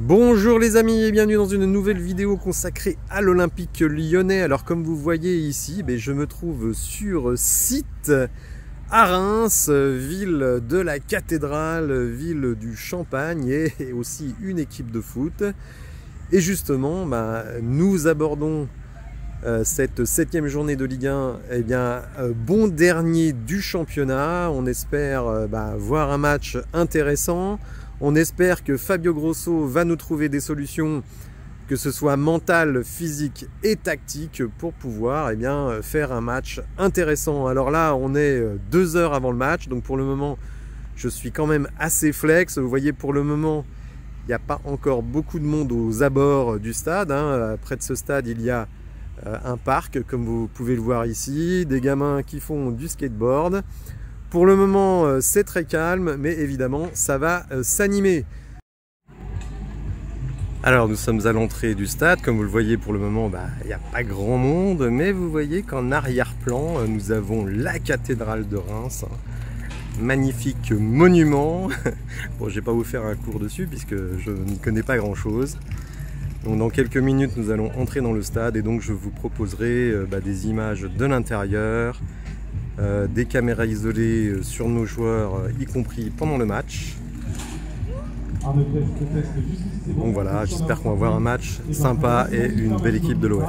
Bonjour les amis et bienvenue dans une nouvelle vidéo consacrée à l'Olympique lyonnais. Alors comme vous voyez ici, je me trouve sur site à Reims, ville de la cathédrale, ville du Champagne et aussi une équipe de foot. Et justement, nous abordons cette 7e journée de Ligue 1, bon dernier du championnat. On espère voir un match intéressant. On espère que Fabio Grosso va nous trouver des solutions, que ce soit mentales, physiques et tactiques, pour pouvoir faire un match intéressant. Alors là, on est 2 heures avant le match, donc pour le moment, je suis quand même assez flex. Vous voyez, pour le moment, il n'y a pas encore beaucoup de monde aux abords du stade. Près de ce stade, il y a un parc, comme vous pouvez le voir ici, des gamins qui font du skateboard. Pour le moment, c'est très calme, mais évidemment, ça va s'animer. Alors, nous sommes à l'entrée du stade. Comme vous le voyez, pour le moment, il n'y a pas grand monde, mais vous voyez qu'en arrière-plan, nous avons la cathédrale de Reims. Magnifique monument. Bon, je ne vais pas vous faire un cours dessus, puisque je n'y connais pas grand-chose. Donc, dans quelques minutes, nous allons entrer dans le stade, et donc je vous proposerai des images de l'intérieur, des caméras isolées sur nos joueurs, y compris pendant le match. Donc voilà, j'espère qu'on va voir un match sympa et une belle équipe de l'OL.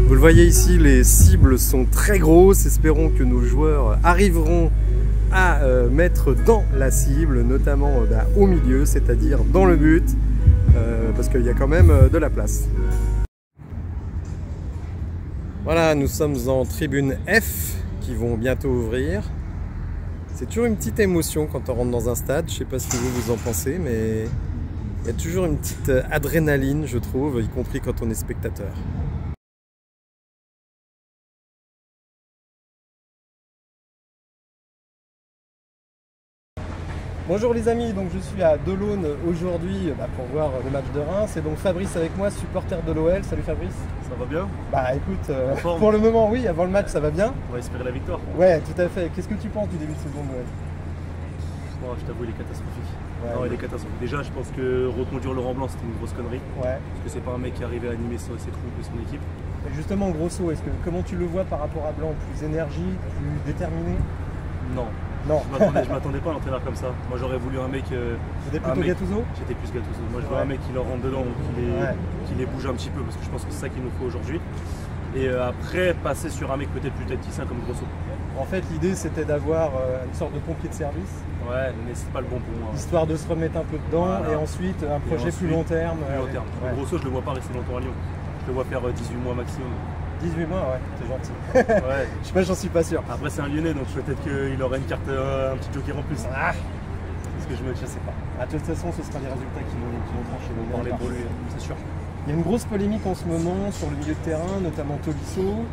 Vous le voyez ici, les cibles sont très grosses. Espérons que nos joueurs arriveront à mettre dans la cible, notamment au milieu, c'est-à-dire dans le but, parce qu'il y a quand même de la place. Voilà, nous sommes en tribune F qui vont bientôt ouvrir. C'est toujours une petite émotion quand on rentre dans un stade. Je ne sais pas ce que vous en pensez, mais il y a toujours une petite adrénaline, je trouve, y compris quand on est spectateur. Bonjour les amis, donc je suis à Delaune aujourd'hui pour voir le match de Reims, et donc Fabrice avec moi, supporter de l'OL. Salut Fabrice. Ça va bien? Écoute, pour le moment oui, avant le match ça va bien. On va espérer la victoire. Ouais, tout à fait. Qu'est-ce que tu penses du début de saison de l'OL? Moi je t'avoue, il est catastrophique. Ouais, non, il est catastrophique. Déjà je pense que reconduire Laurent Blanc c'était une grosse connerie. Ouais. Parce que c'est pas un mec qui arrivait à animer ses troupes et son équipe. Et justement Grosso, comment tu le vois par rapport à Blanc? Plus énergique, plus déterminé? Non. Non. Je m'attendais pas à un entraîneur comme ça. Moi j'aurais voulu un mec... C'était plutôt Gattuso? J'étais plus Gattuso. Moi je veux un mec qui leur rentre dedans, qui les bouge un petit peu, parce que je pense que c'est ça qu'il nous faut aujourd'hui. Et après passer sur un mec peut-être plus tacticien comme Grosso. En fait l'idée c'était d'avoir une sorte de pompier de service. Ouais, mais c'est pas le bon pour moi. Histoire de se remettre un peu dedans, voilà. Et ensuite un projet plus long terme. Ouais. Grosso je le vois pas rester longtemps à Lyon. Je le vois faire 18 mois maximum. 18 mois, ouais, c'est gentil. Ouais. Je sais pas, j'en suis pas sûr. Après c'est un Lyonnais, donc peut-être qu'il aurait une carte, un petit joker en plus. Parce que je sais pas. De toute façon, ce sera les résultats qui vont trancher le parler pour lui, c'est sûr. Il y a une grosse polémique en ce moment sur le milieu de terrain, notamment Tolisso,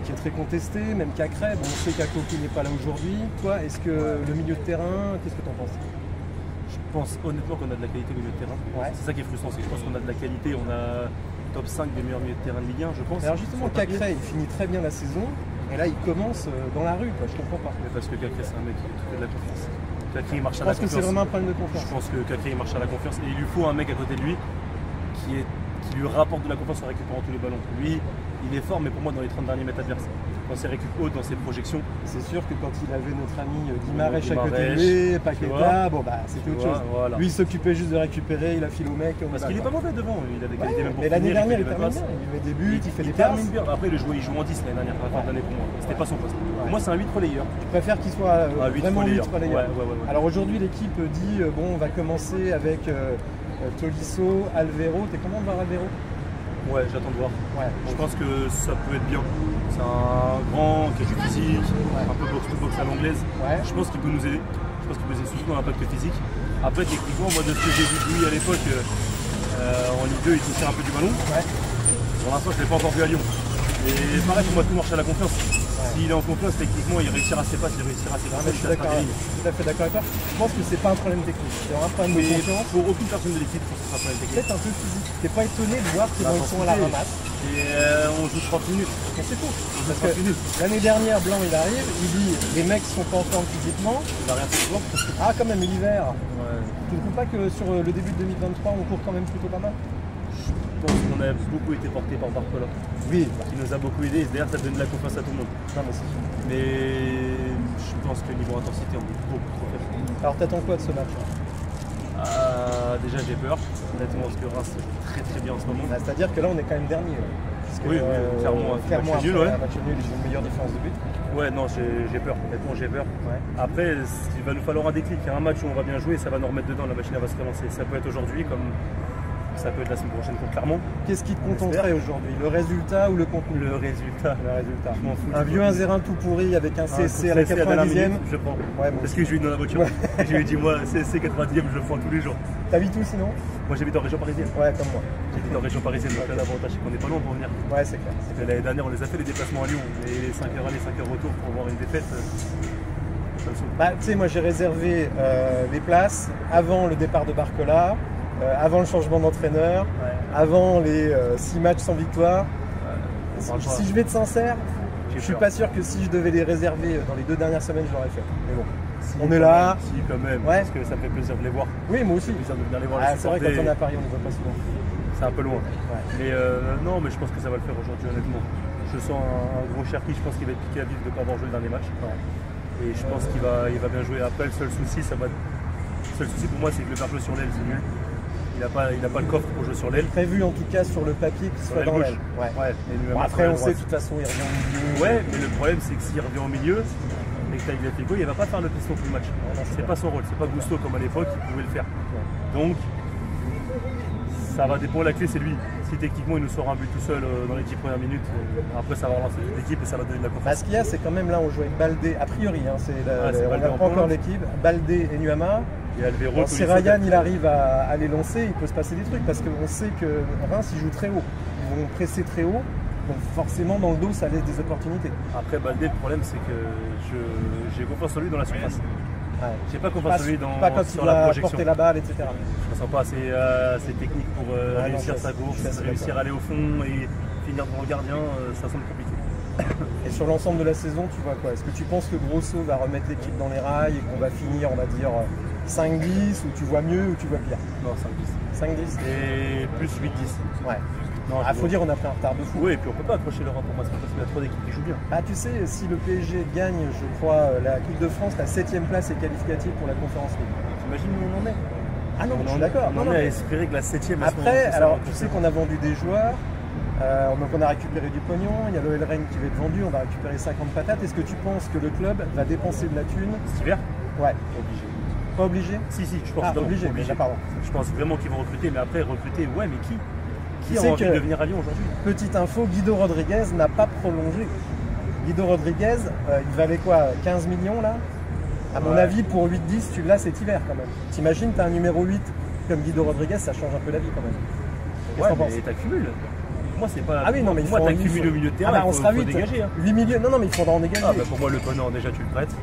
qui est très contesté, même Cacré. Bon, on sait qu'Akoki n'est pas là aujourd'hui. Toi, est-ce que le milieu de terrain, qu'est-ce que tu en penses? Je pense honnêtement qu'on a de la qualité au milieu de terrain. Ouais. C'est ça qui est frustrant, c'est que je pense qu'on a de la qualité. On a top 5 des meilleurs milieux de terrain de Ligue 1, je pense. Alors justement, Cacré, il finit très bien la saison, et là il commence dans la rue, quoi. Je comprends pas. Mais parce que Cacré, c'est un mec qui fait de la confiance. Cacré, il marche à la confiance. Je pense que c'est vraiment un problème de confiance. Je pense que Cacré, il marche à la confiance, et il lui faut un mec à côté de lui qui lui rapporte de la confiance en récupérant tous les ballons. Lui, il est fort, mais pour moi, dans les 30 derniers mètres adverses. Dans ses récup hautes, dans ses projections. C'est sûr que quand il avait notre ami Guimarães à côté de lui, Paqueta, c'était autre chose. Voilà. Lui, il s'occupait juste de récupérer, il a filé au mec. Parce qu'il est pas mauvais devant, il a des qualités même pour finir. Mais l'année dernière, il termine bien, il met des buts, il fait des passes. Bien. Après, il joue en 10 l'année dernière, à la fin de l'année pour moi. C'était pas son poste. Pour moi, c'est un 8 relayeur. Tu préfères qu'il soit vraiment 8 relayeur? Ouais. Alors aujourd'hui, l'équipe dit on va commencer avec Tolisso, Alvero. T'es comment de voir Alvero? Ouais, j'attends de voir. Ouais. Je pense que ça peut être bien. C'est un grand qui a du physique, un peu box-to-box à l'anglaise. Ouais. Je pense qu'il peut nous aider. Je pense qu'il peut nous aider surtout dans l'impact physique. Après, techniquement, moi, de ce que j'ai vu de lui à l'époque, en Ligue 2, il touchait un peu du ballon. Ouais. Pour l'instant, je ne l'ai pas encore vu à Lyon. Et pareil, pour moi, tout marche à la confiance. S'il est en confiance, techniquement, il réussira ses passes, il réussira ses Je suis d'accord, tout à fait d'accord avec toi. Je pense que c'est pas un problème technique, c'est un problème de confiance. Pour aucune personne de l'équipe, je pense que c'est un problème technique. Peut-être un peu physique. T'es pas étonné de voir qu'ils sont à la ramasse. Et on joue 30 minutes. C'est faux. Parce que l'année dernière, Blanc il arrive, il dit les mecs sont pas en forme physiquement. Il va rien faire souvent. Ah quand même l'hiver. Ouais. Tu ne trouves pas que sur le début de 2023 on court quand même plutôt pas mal? Je pense qu'on a beaucoup été porté par Barcola. Oui. Qui nous a beaucoup aidé. D'ailleurs, ça donne de la confiance à tout le monde. Non, mais c'est sûr. Mais je pense que niveau intensité, on est beaucoup trop faible. Alors t'attends quoi de ce match? Déjà, j'ai peur. Honnêtement, parce que Reims est très bien en ce moment. C'est-à-dire que là on est quand même dernier. Parce que, oui, clairement, match nul, ouais. Match nul, ils ont une meilleure différence de but. Ouais, non, j'ai peur. Honnêtement, j'ai peur. Ouais. Après, il va nous falloir un déclic. Il y a un match où on va bien jouer, ça va nous remettre dedans, la machine va se relancer. Ça peut être aujourd'hui, comme ça peut être la semaine prochaine contre Clermont. Qu'est-ce qui te contenterait aujourd'hui? Le résultat ou le contenu? Le résultat. Je m'en fous. Un vieux 1-0 tout pourri avec un CC à la 90e. Je prends. Ouais, parce que je lui ai dans la voiture. Je lui ai dit, moi, CC 90e, je le prends tous les jours. T'habites où sinon? Moi, j'habite en région parisienne. Ouais, comme moi. J'habite en région parisienne, donc l'avantage, c'est qu'on n'est pas loin pour venir. Ouais, c'est clair. L'année dernière, on les a fait les déplacements à Lyon. Et 5 heures aller, 5 heures retour pour voir une défaite. Bah, tu sais, moi, j'ai réservé les places avant le départ de Barcola. Avant le changement d'entraîneur, avant les 6 matchs sans victoire. Si je vais être sincère, je suis pas sûr que si je devais les réserver dans les 2 dernières semaines, je l'aurais fait. Mais bon, si, on est là. Si, quand même, parce que ça me fait plaisir de les voir. Oui, moi aussi. Ça me fait plaisir de venir les voir. C'est vrai, quand on est à Paris, on ne les voit pas souvent. C'est un peu loin. Mais non, mais je pense que ça va le faire aujourd'hui, honnêtement. Je sens un gros Cherki, je pense qu'il va être piqué à vif de ne pas avoir joué le dernier match. Et je pense qu'il va bien jouer. Après, le seul souci pour moi, c'est que le faire jouer sur l'aile, c'est nul. Il n'a pas le coffre pour jouer sur l'aile. Prévu en tout cas sur le papier qu'il soit dans l'aile. Après, on sait de toute façon, il revient au milieu. Ouais, mais le problème, c'est que s'il revient au milieu, et que Tagliafico, il ne va pas faire le piston tout le match. C'est pas son rôle, c'est pas Gusto comme à l'époque, il pouvait le faire. Donc, ça va dépendre, la clé c'est lui. Si techniquement il nous sort un but tout seul dans les 10 premières minutes, après ça va relancer l'équipe et ça va donner de la confiance. Ce qu'il y a, c'est quand même là, on jouait Baldé, a priori, on n'a pas encore l'équipe, Baldé et Nuama. Et Alvero, si Ryan il arrive à les lancer, il peut se passer des trucs parce qu'on sait que Reims il joue très haut. Ils vont presser très haut, donc forcément dans le dos ça laisse des opportunités. Après Baldé, le problème c'est que j'ai confiance en lui dans la surface. J'ai pas confiance en lui sur la projection. Porter la balle, etc. Je ne sens pas assez technique pour réussir sa course, réussir à aller au fond et finir devant le gardien, ça semble compliqué. Et sur l'ensemble de la saison, tu vois quoi? Est-ce que tu penses que Grosso va remettre l'équipe dans les rails et qu'on va finir, on va dire, 5-10 ou tu vois mieux ou tu vois pire? Non, 5-10. 5-10 et plus 8-10. Ouais. Faut dire on a pris un retard de fou. Oui, et puis on peut pas accrocher le rang pour moi, parce qu'il y a trop d'équipes qui jouent bien. Tu sais, si le PSG gagne, je crois, la Coupe de France, la 7ème place est qualificative pour la Conférence League. T'imagines où on en est? Ah non, je suis d'accord. On en est à espérer que la 7ème... Après, alors tu sais qu'on a vendu des joueurs, donc on a récupéré du pognon, il y a l'OL Rennes qui va être vendu, on va récupérer 50 patates. Est-ce que tu penses que le club va dépenser de la thune cet hiver? Ouais. Obligé. Pas obligé? Si, je pense obligé. Pardon. Je pense vraiment qu'ils vont recruter, mais après recruter, ouais, mais qui a envie de venir à Lyon aujourd'hui? Petite info, Guido Rodriguez n'a pas prolongé. Guido Rodriguez, il valait quoi, 15 millions là? À mon avis, pour 8-10, tu l'as cet hiver quand même. T'imagines, t'as un numéro 8 comme Guido Rodriguez, ça change un peu la vie quand même. Ouais, mais t'accumules. Moi, c'est pas. Ah oui, non, mais moi, t'accumules au milieu de terrain, on sera vite. Dégager. 8 millions, non, mais il faudra en dégager. Pour moi, le Ponant, déjà, tu le prêtes.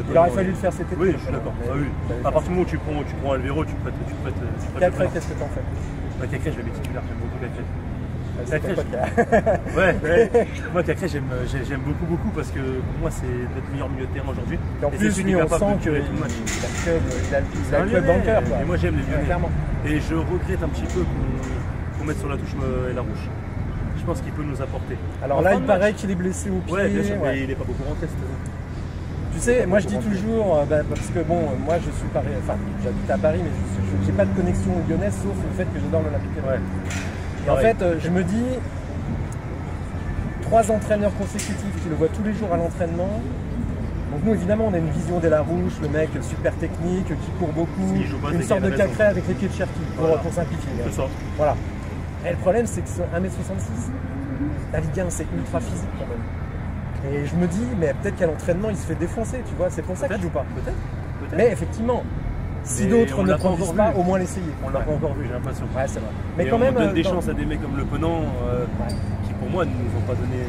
Il aurait fallu le faire cet été. Oui, je suis d'accord. À partir du moment où tu prends Alvero, tu prêtes. Cacré, qu'est-ce que t'en fais? Cacré, je vais mettre titulaire, j'aime beaucoup Cacré. Moi Cacré j'aime beaucoup parce que pour moi c'est notre meilleur milieu de terrain aujourd'hui. En plus lui on sent qu'il a le club dans le cœur. Et moi j'aime les Lyonnais. Et je regrette un petit peu qu'on mette sur la touche Larouche. Je pense qu'il peut nous apporter. Alors là il paraît qu'il est blessé au pied. Ouais bien sûr, mais il n'est pas beaucoup rentré. Tu sais, moi je dis toujours, parce que bon, moi je suis Paris, enfin j'habite à Paris, mais je n'ai pas de connexion lyonnaise sauf le fait que j'adore l'Olympique. Et en fait, je me dis, 3 entraîneurs consécutifs qui le voient tous les jours à l'entraînement. Donc nous, évidemment, on a une vision de Larouche, le mec super technique, qui court beaucoup, une sorte de Cacré avec les pieds de Cherki, pour simplifier. C'est ça. Voilà. Et le problème, c'est que c'est 1m66. La Ligue 1, c'est ultra physique quand même. Et je me dis, mais peut-être qu'à l'entraînement, il se fait défoncer, tu vois. C'est pour ça qu'il ne joue pas. Peut-être. Mais effectivement, Si d'autres ne produisent pas, au moins l'essayer. On l'a pas encore vu, j'ai l'impression. Ouais, c'est vrai. Mais et quand on même. donne des chances à des mecs comme Le Penant, qui pour moi ne nous ont pas donné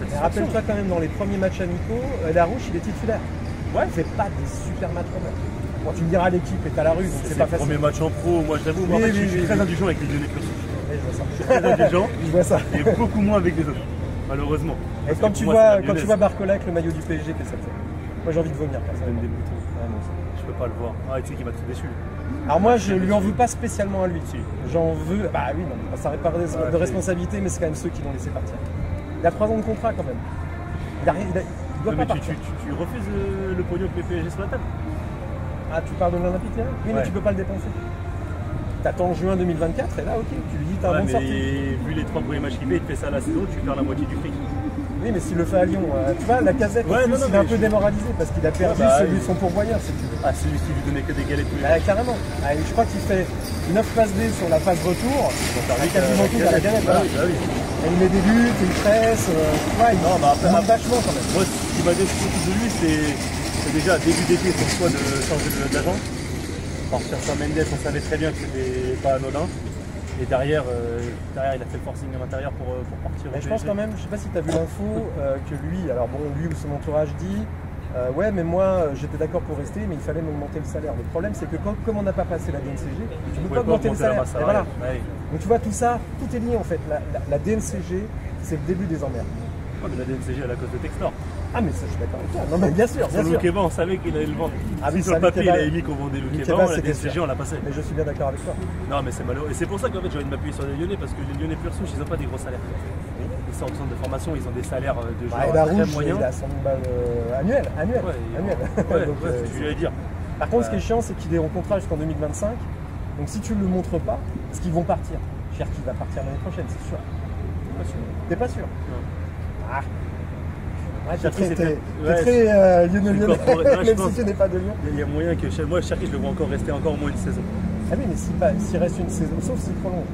satisfaction. Rappelle-toi quand même, dans les premiers matchs amicaux, Larouche, il est titulaire. Ouais. Il fait pas des super matchs quand même. Bon, tu me diras, l'équipe est à la rue, donc c'est pas facile. Premier match en pro, moi je t'avoue, je suis très indulgent avec les Lyonnais Pur Souche. Oui, je vois ça. Je suis très indulgent. Je vois ça. Et beaucoup moins avec les autres, malheureusement. Et quand tu vois Barcola avec le maillot du PSG, qu'est-ce que ça te fait? Moi j'ai envie de vomir, personnellement. Je peux pas le voir. Ah, tu sais qu'il m'a très déçu. Alors moi je lui en veux pas spécialement à lui. J'en veux. Bah oui, non, ça n'arrête pas de responsabilité, mais c'est quand même ceux qui l'ont laissé partir. Il a 3 ans de contrat quand même. Il doit pas partir. Tu refuses le pognon que le PSG sur la table? Ah, tu parles de l'Olympique là? Oui, mais tu peux pas le dépenser. T'attends juin 2024 et là, ok, tu lui dis t'as un bon de sortie. Vu les 3 premiers matchs qu'il fait, il te fait ça à la saison, tu perds la moitié du fric. Oui, mais s'il le fait à Lyon, tu vois, la Casette, il est un peu démoralisé parce qu'il a perdu celui de son pourvoyeur, si tu veux. Ah, celui qui lui donnait que des galettes tous les jours. Carrément. Je crois qu'il fait 9 passes D sur la phase retour, quasiment tout à la galette. Et il met des buts, il presse, il manque vachement quand même. Moi, ce qui m'a déçu surtout de lui, c'est déjà début d'été son choix de changer d'agent. Partir sans Mendes, on savait très bien que c'était pas anodin. Et derrière, il a fait le forcing à l'intérieur pour partir. Mais je pense quand même, je sais pas si tu as vu l'info, que lui, alors bon, lui ou son entourage dit ouais, mais moi j'étais d'accord pour rester, mais il fallait m'augmenter le salaire. Le problème, c'est que comme on n'a pas passé la DNCG, tu ne peux pas augmenter le salaire. Et voilà. Ouais. Donc tu vois, tout ça, tout est lié en fait. La DNCG, c'est le début des emmerdes. Ouais, mais la DNCG, à la cause de Textor. Ah, mais ça, je suis d'accord avec toi. Non, mais bien sûr, bien sûr. Le Keba, on savait qu'il allait le vendre. Ah oui, sur le papier, il avait mis qu'on vendait le Keba, la DNCG, on l'a passé. Mais je suis bien d'accord avec toi. Non, mais c'est malheureux. Et c'est pour ça qu'en fait, j'ai envie de m'appuyer sur les Lyonnais, parce que les Lyonnais Pur Souche, ils n'ont pas des gros salaires. Ils sont en centre de formation, ils ont des salaires de joueurs très moyens. Il a 100 000 balles annuelles. Ouais, donc, c'est ce que je voulais dire. Par contre, ce qui est chiant, c'est qu'il est en contrat jusqu'en 2025. Donc si tu ne le montres pas, parce qu'ils vont partir. Cherki va partir l'année prochaine, c'est sûr. T'es pas sûr? Ah. Ouais, t'es très Lyonnais, même si tu n'es pas de Lyon. Il y a moyen que moi, Cherki, je le vois encore rester encore au moins une saison. Ah oui, mais s'il reste une saison, sauf s'il prolonge.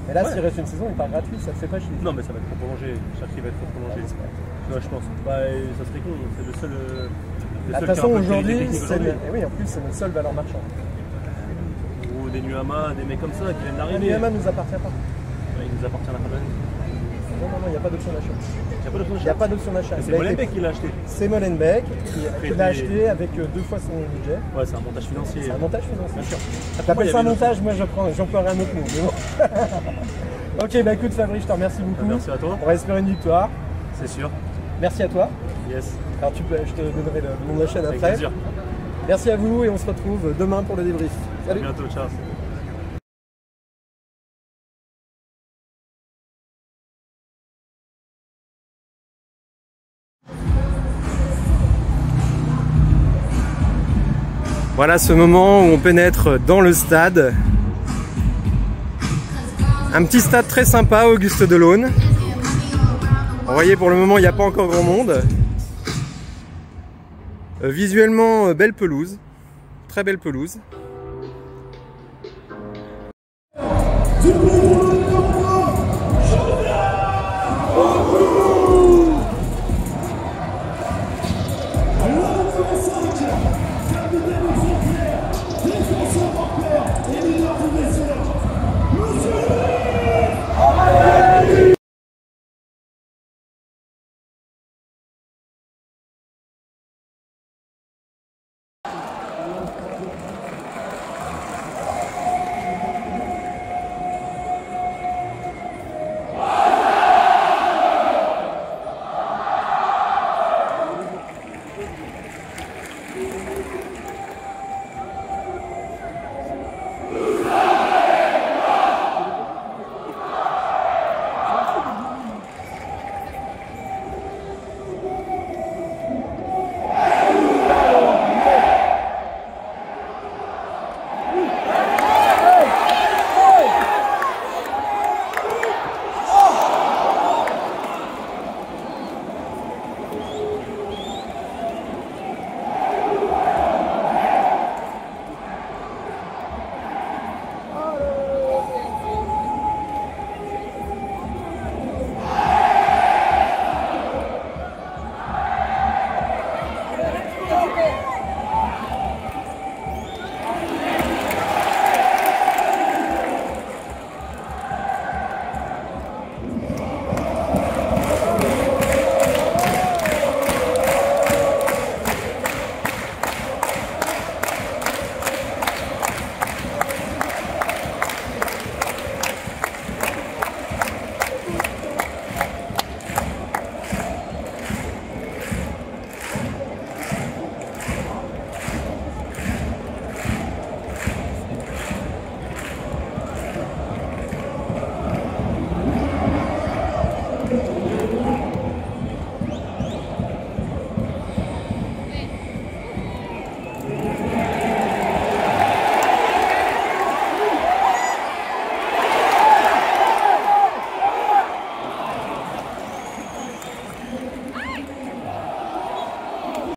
Mais là, s'il reste une saison, il part gratuit, ça te fait pas chier. Non, mais ça va être prolongé. Cherki va être prolongé. Non, je pense. Ça serait con, c'est le seul. De toute façon, aujourd'hui, oui, en plus, c'est notre seule valeur marchande. Ou des Nuama, des mecs comme ça qui viennent d'arriver. Nuama ne nous appartient pas. Ouais, il nous appartient à la fin de l'année. Non, il n'y a pas d'option d'achat. Il n'y a pas d'option d'achat. C'est Molenbeek qui l'a acheté. C'est Molenbeek qui l'a acheté avec 2 fois son budget. Ouais, c'est un montage financier. C'est un montage financier. Bien sûr. T'appelles ça un montage, moi j'emploierais un autre mot. Mais bon. Ok, bah écoute Fabrice, je te remercie beaucoup. Merci à toi. On va espérer une victoire. C'est sûr. Merci à toi. Yes. Alors je te donnerai le nom de la chaîne après. Avec plaisir. Merci à vous et on se retrouve demain pour le débrief. Salut. À bientôt, ciao. Voilà ce moment où on pénètre dans le stade. Un petit stade très sympa, Auguste Delaune. Vous voyez, pour le moment, il n'y a pas encore grand monde. Visuellement, belle pelouse. Très belle pelouse.